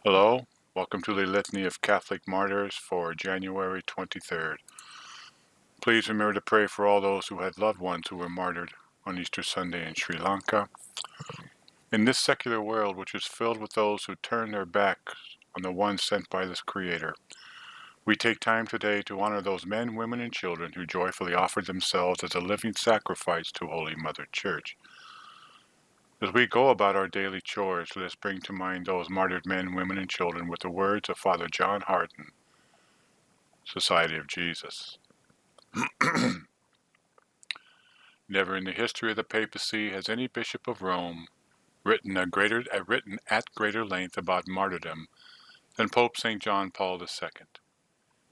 Hello, welcome to the Litany of Catholic Martyrs for January 23rd. Please remember to pray for all those who had loved ones who were martyred on Easter Sunday in Sri Lanka. In this secular world, which is filled with those who turn their backs on the one sent by this Creator, we take time today to honor those men, women, and children who joyfully offered themselves as a living sacrifice to Holy Mother Church. As we go about our daily chores, let us bring to mind those martyred men, women, and children with the words of Father John Harden, Society of Jesus. Never in the history of the papacy has any bishop of Rome written at greater length about martyrdom than Pope St. John Paul II.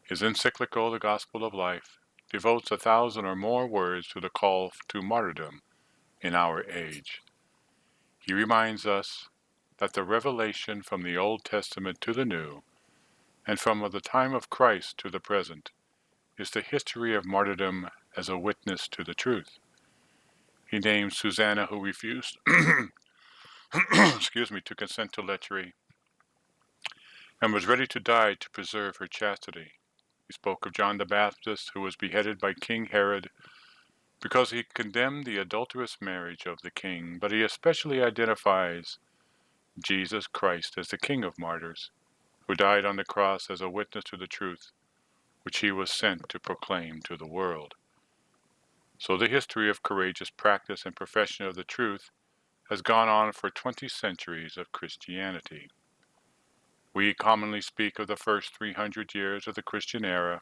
His encyclical, The Gospel of Life, devotes 1,000 or more words to the call to martyrdom in our age. He reminds us that the revelation from the Old Testament to the New, and from the time of Christ to the present, is the history of martyrdom as a witness to the truth. He names Susanna, who refused to consent to lechery, and was ready to die to preserve her chastity. He spoke of John the Baptist, who was beheaded by King Herod because he condemned the adulterous marriage of the king, but he especially identifies Jesus Christ as the King of Martyrs, who died on the cross as a witness to the truth, which he was sent to proclaim to the world. So the history of courageous practice and profession of the truth has gone on for 20 centuries of Christianity. We commonly speak of the first 300 years of the Christian era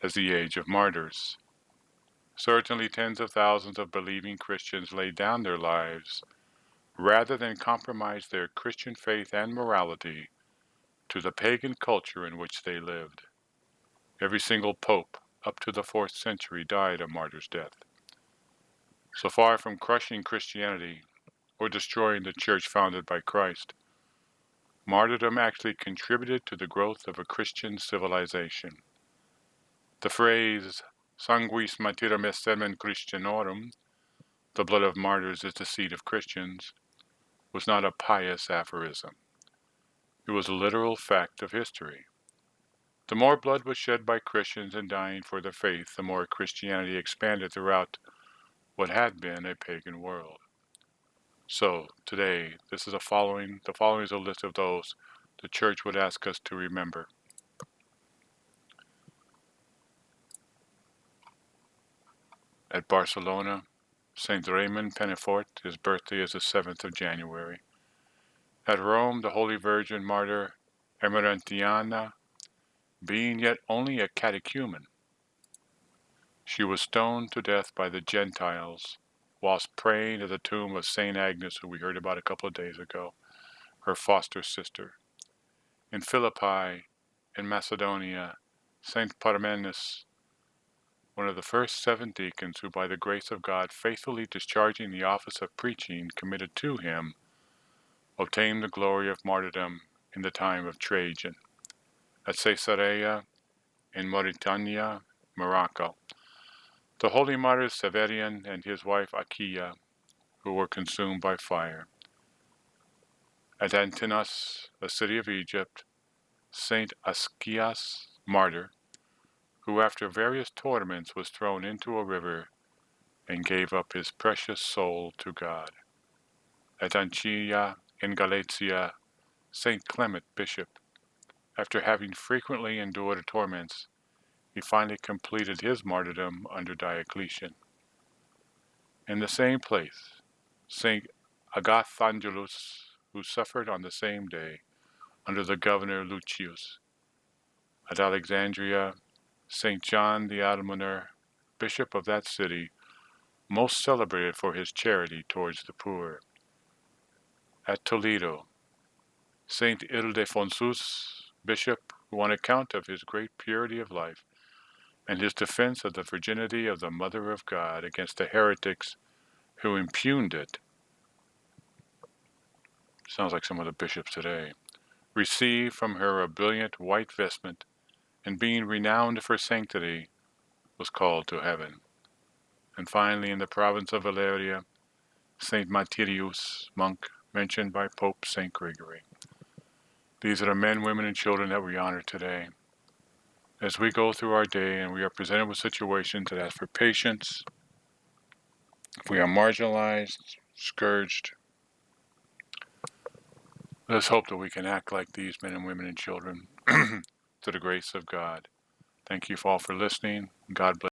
as the age of martyrs. Certainly tens of thousands of believing Christians laid down their lives rather than compromise their Christian faith and morality to the pagan culture in which they lived. Every single pope up to the 4th century died a martyr's death. So far from crushing Christianity or destroying the church founded by Christ, martyrdom actually contributed to the growth of a Christian civilization. The phrase, sanguis martyrum est semen Christianorum, the blood of martyrs is the seed of Christians, was not a pious aphorism. It was a literal fact of history. The more blood was shed by Christians in dying for their faith, the more Christianity expanded throughout what had been a pagan world. So, today, the following is a list of those the Church would ask us to remember. At Barcelona, Saint Raymond Penafort, his birthday is the 7th of January. At Rome, the Holy Virgin Martyr Emerentiana, being yet only a catechumen, she was stoned to death by the Gentiles whilst praying at the tomb of Saint Agnes, who we heard about a couple of days ago, her foster sister. In Philippi, in Macedonia, Saint Parmenas, one of the first 7 deacons who, by the grace of God, faithfully discharging the office of preaching committed to him, obtained the glory of martyrdom in the time of Trajan. At Caesarea, in Mauritania, Morocco, the holy martyrs Severian and his wife Achaia, who were consumed by fire. At Antinos, a city of Egypt, Saint Ascias, martyr, who after various torments was thrown into a river and gave up his precious soul to God. At Anchia, in Galatia, Saint Clement, bishop, after having frequently endured torments, he finally completed his martyrdom under Diocletian. In the same place, Saint Agathangelus, who suffered on the same day under the governor Lucius. At Alexandria, Saint John the Almoner, bishop of that city, most celebrated for his charity towards the poor. At Toledo, Saint Ildefonsus, bishop, who on account of his great purity of life and his defense of the virginity of the Mother of God against the heretics who impugned it, sounds like some of the bishops today, received from her a brilliant white vestment, and being renowned for sanctity, was called to heaven. And finally, in the province of Valeria, Saint Martyrius, monk, mentioned by Pope Saint Gregory. These are the men, women, and children that we honor today. As we go through our day and we are presented with situations that ask for patience, if we are marginalized, scourged, let us hope that we can act like these men and women and children to the grace of God. Thank you all for listening. God bless.